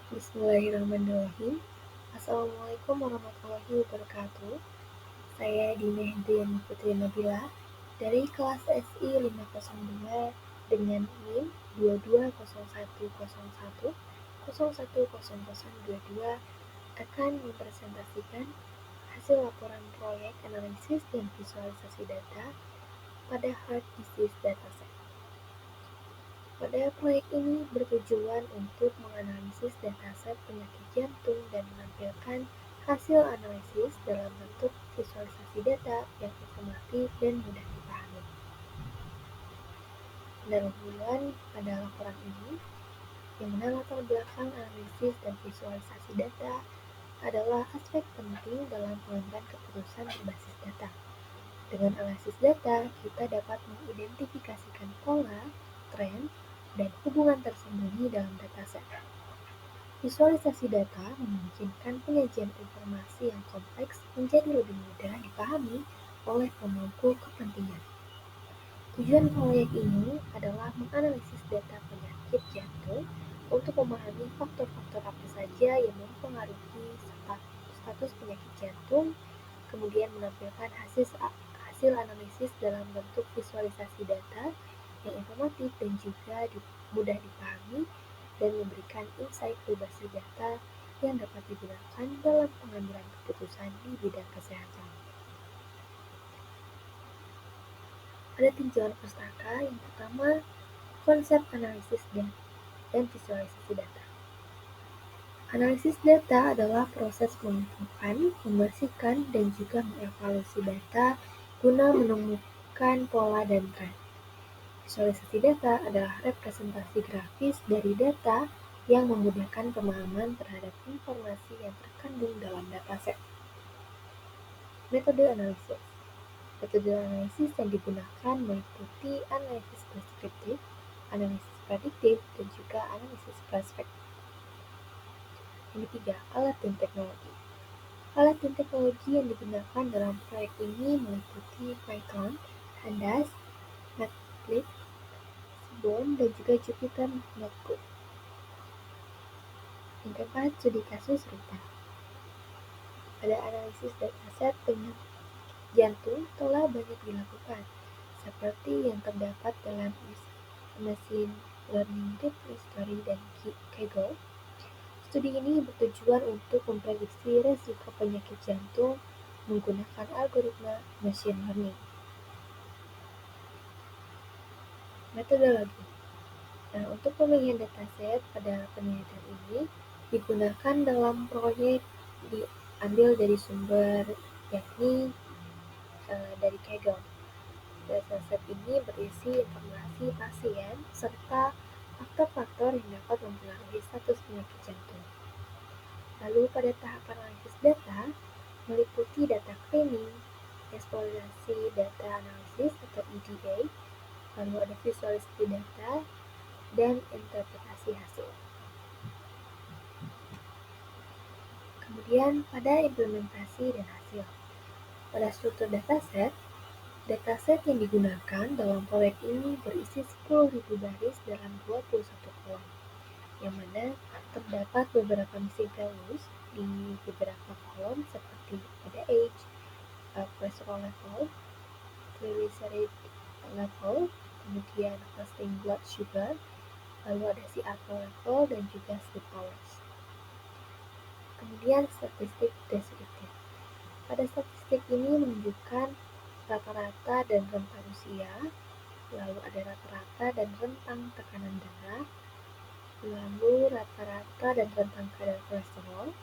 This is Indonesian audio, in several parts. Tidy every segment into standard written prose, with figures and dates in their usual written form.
Bismillahirrahmanirrahim. Assalamualaikum warahmatullahi wabarakatuh. Saya Dineh Dian Putri Nabila dari kelas SI 502 dengan NIM 220101010022 akan mempresentasikan hasil laporan proyek analisis dan visualisasi data pada Heart Disease Dataset. Pada proyek ini bertujuan untuk menganalisis dataset penyakit jantung dan menampilkan hasil analisis dalam bentuk visualisasi data yang informatif dan mudah dipahami. Pendahuluan pada laporan ini, yang mana latar belakang analisis dan visualisasi data adalah aspek penting dalam pengambilan keputusan berbasis data. Dengan analisis data, kita dapat mengidentifikasikan pola, tren, dan hubungan tersembunyi dalam dataset. Visualisasi data memungkinkan penyajian informasi yang kompleks menjadi lebih mudah dipahami oleh pemangku kepentingan. Tujuan proyek ini adalah menganalisis data penyakit jantung untuk memahami faktor-faktor apa saja yang mempengaruhi status penyakit jantung, kemudian menampilkan hasil analisis dalam bentuk visualisasi data yang informatif dan juga mudah dipahami dan memberikan insight berbasis data yang dapat digunakan dalam pengambilan keputusan di bidang kesehatan. Ada tinjauan pustaka. Yang pertama, konsep analisis dan visualisasi data. Analisis data adalah proses mengumpulkan, membersihkan, dan juga mengevaluasi data guna menemukan pola dan tren. Visualisasi data adalah representasi grafis dari data yang memudahkan pemahaman terhadap informasi yang terkandung dalam dataset. Metode analisis. Metode analisis yang digunakan meliputi analisis deskriptif, analisis prediktif, dan juga analisis prospektif. Yang ketiga, alat dan teknologi. Alat dan teknologi yang digunakan dalam proyek ini meliputi Python, Pandas, Matplotlib, Seaborn, dan juga Jupyter Notebook. Yang keempat, studi kasus serupa. Pada analisis dataset penyakit jantung telah banyak dilakukan, seperti yang terdapat dalam Machine Learning Deep History dan Kaggle. Studi ini bertujuan untuk memprediksi risiko penyakit jantung menggunakan algoritma machine learning. Metodologi. Untuk pemilihan dataset pada penelitian ini digunakan dalam proyek diambil dari sumber yakni dari Kaggle. Dataset ini berisi informasi pasien serta faktor-faktor yang dapat mempengaruhi status penyakit jantung. Lalu pada tahapan analisis data meliputi data cleaning, eksplorasi data analisis atau EDA, lalu ada visualisasi data, dan interpretasi hasil. Kemudian pada implementasi dan hasil. Pada struktur dataset yang digunakan dalam proyek ini berisi 10.000 baris dalam 21 kolom, yang mana terdapat beberapa missing values di beberapa kolom seperti pada age, cholesterol level, triglyceride level, kemudian fasting blood sugar, lalu ada CRP level dan juga sleep hours. Kemudian statistik deskriptif. Pada statistik ini menunjukkan rata-rata dan rentang usia, lalu ada rata-rata dan rentang tekanan darah, lalu rata-rata dan rentang kadar kolesterol,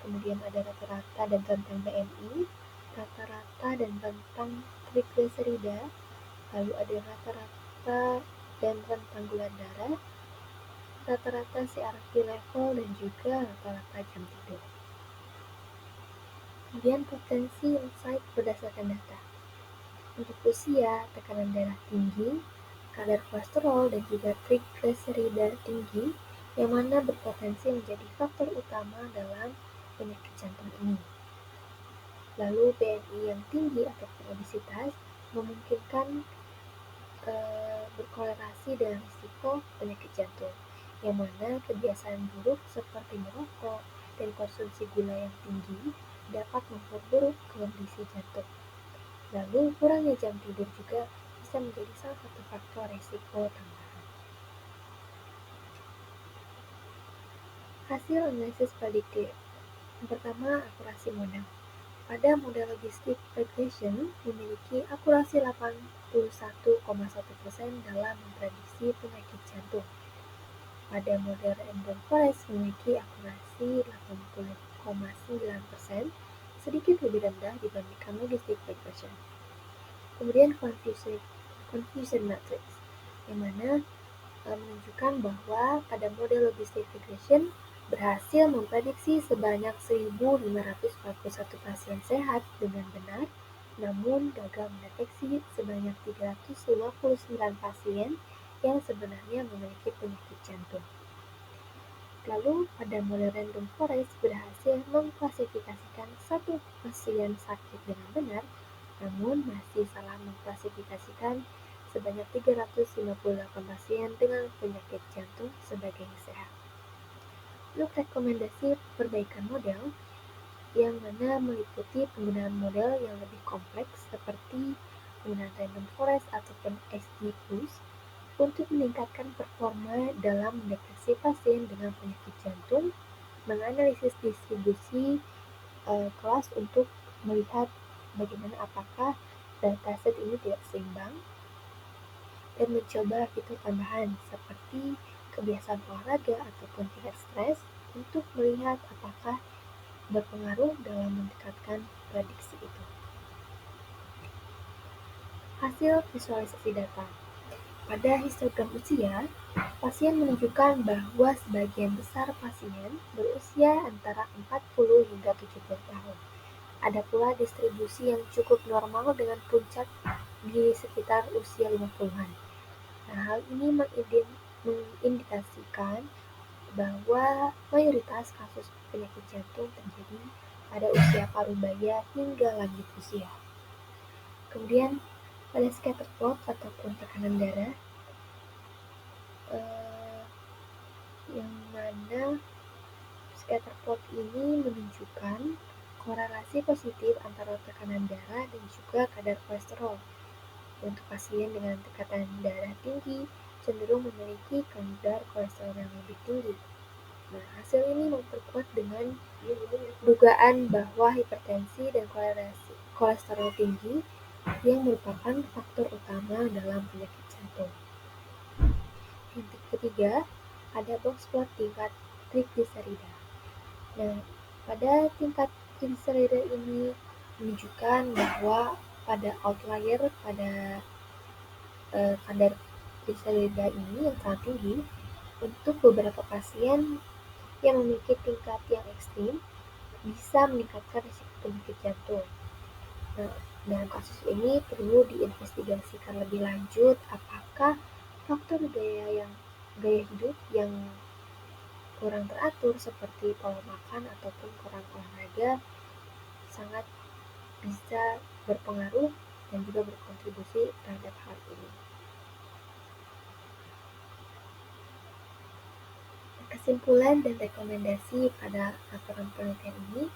kemudian ada rata-rata dan rentang BMI, rata-rata dan rentang trigliserida, lalu ada rata-rata dan rentang gula darah, rata-rata CRP level, dan juga rata-rata jam tidur. Kemudian potensi insight berdasarkan data. Untuk usia, tekanan darah tinggi, kadar kolesterol, dan juga trigliserida tinggi, yang mana berpotensi menjadi faktor utama dalam penyakit jantung ini. Lalu BMI yang tinggi atau obesitas memungkinkan berkorelasi dengan risiko penyakit jantung. yang mana kebiasaan buruk seperti merokok dan konsumsi gula yang tinggi dapat memperburuk kondisi jantung. Lalu, kurangnya jam tidur juga bisa menjadi salah satu faktor resiko tambahan. Hasil analisis prediktif. Yang pertama, akurasi model. Pada model logistik regression memiliki akurasi 81,1% dalam memprediksi penyakit jantung. Pada model random forest memiliki akurasi 80,9%, sedikit lebih rendah dibandingkan logistik regression. Kemudian confusion matrix, yang mana menunjukkan bahwa pada model logistik regression berhasil memprediksi sebanyak 1.541 pasien sehat dengan benar, namun gagal mendeteksi sebanyak 359 pasien yang sebenarnya memiliki penyakit jantung. Lalu, pada model random forest berhasil mengklasifikasikan satu pasien sakit dengan benar, namun masih salah mengklasifikasikan sebanyak 358 pasien dengan penyakit jantung sebagai sehat. Untuk rekomendasi perbaikan model, yang mana meliputi penggunaan model yang lebih kompleks seperti penggunaan random forest ataupun XGBoost untuk meningkatkan performa dalam mendeteksi pasien dengan penyakit jantung, menganalisis distribusi kelas untuk melihat bagaimana apakah dataset ini tidak seimbang, dan mencoba fitur tambahan seperti kebiasaan olahraga ataupun tingkat stres untuk melihat apakah berpengaruh dalam meningkatkan prediksi itu. Hasil visualisasi data. Pada histogram usia, pasien menunjukkan bahwa sebagian besar pasien berusia antara 40 hingga 70 tahun. Ada pula distribusi yang cukup normal dengan puncak di sekitar usia 50-an. Nah, hal ini mengindikasikan bahwa mayoritas kasus penyakit jantung terjadi pada usia parubaya hingga lanjut usia. Kemudian, pada scatter plot ataupun tekanan darah, yang mana scatter plot ini menunjukkan korelasi positif antara tekanan darah dan juga kadar kolesterol. Untuk pasien dengan tekanan darah tinggi cenderung memiliki kadar kolesterol yang lebih tinggi. Nah, hasil ini memperkuat dengan dugaan bahwa hipertensi dan kolesterol tinggi yang merupakan faktor utama dalam penyakit jantung. Yang ketiga, ada box plot tingkat trigliserida. Nah, pada tingkat trigliserida ini menunjukkan bahwa pada outlier pada kadar trigliserida ini yang sangat tinggi untuk beberapa pasien yang memiliki tingkat yang ekstrim bisa meningkatkan risiko penyakit jantung. Nah, dalam kasus ini perlu diinvestigasikan lebih lanjut apakah faktor gaya hidup yang kurang teratur seperti pola makan ataupun kurang olahraga sangat bisa berpengaruh dan juga berkontribusi terhadap hal ini. Kesimpulan dan rekomendasi pada laporan penelitian ini,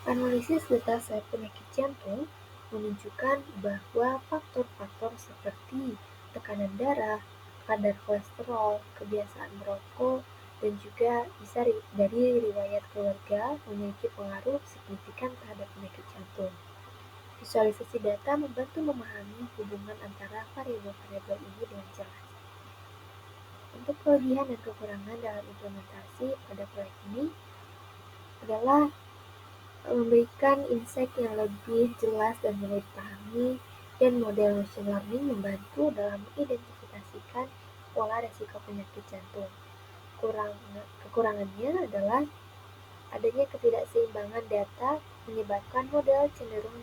analisis data penyakit jantung menunjukkan bahwa faktor-faktor seperti tekanan darah, kadar kolesterol, kebiasaan merokok, dan juga bisa dari riwayat keluarga memiliki pengaruh signifikan terhadap penyakit jantung. Visualisasi data membantu memahami hubungan antara variabel-variabel ini dengan jelas. Untuk kelebihan dan kekurangan dalam implementasi pada proyek ini adalah memberikan insight yang lebih jelas dan mudah dipahami, dan model machine learning membantu dalam mengidentifikasikan pola resiko penyakit jantung. Kekurangannya adalah adanya ketidakseimbangan data menyebabkan model cenderung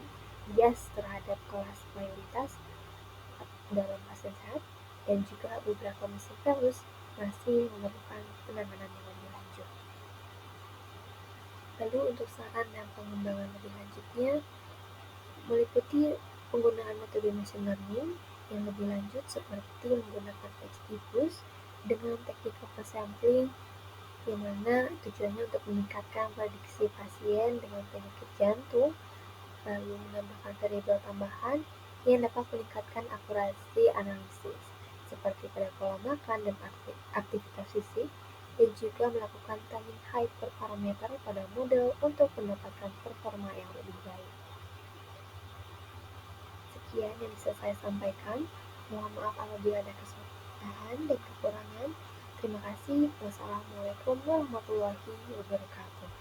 bias terhadap kelas mayoritas dalam pasien sehat, dan juga beberapa misterius masih memerlukan penanganan yang lebih lanjut. Lalu untuk saran dan pengembangan lebih lanjutnya meliputi penggunaan metode machine learning yang lebih lanjut seperti menggunakan XGBoost dengan teknik oversampling, yang mana tujuannya untuk meningkatkan prediksi pasien dengan penyakit jantung, lalu menambahkan variabel tambahan yang dapat meningkatkan akurasi analisis, seperti pada pola makan dan aktivitas fisik, dan juga melakukan timing hyperparameter pada model untuk mendapatkan performa yang lebih baik. Sekian yang bisa saya sampaikan. Mohon maaf apabila ada kesalahan dan kekurangan. Terima kasih. Wassalamualaikum warahmatullahi wabarakatuh.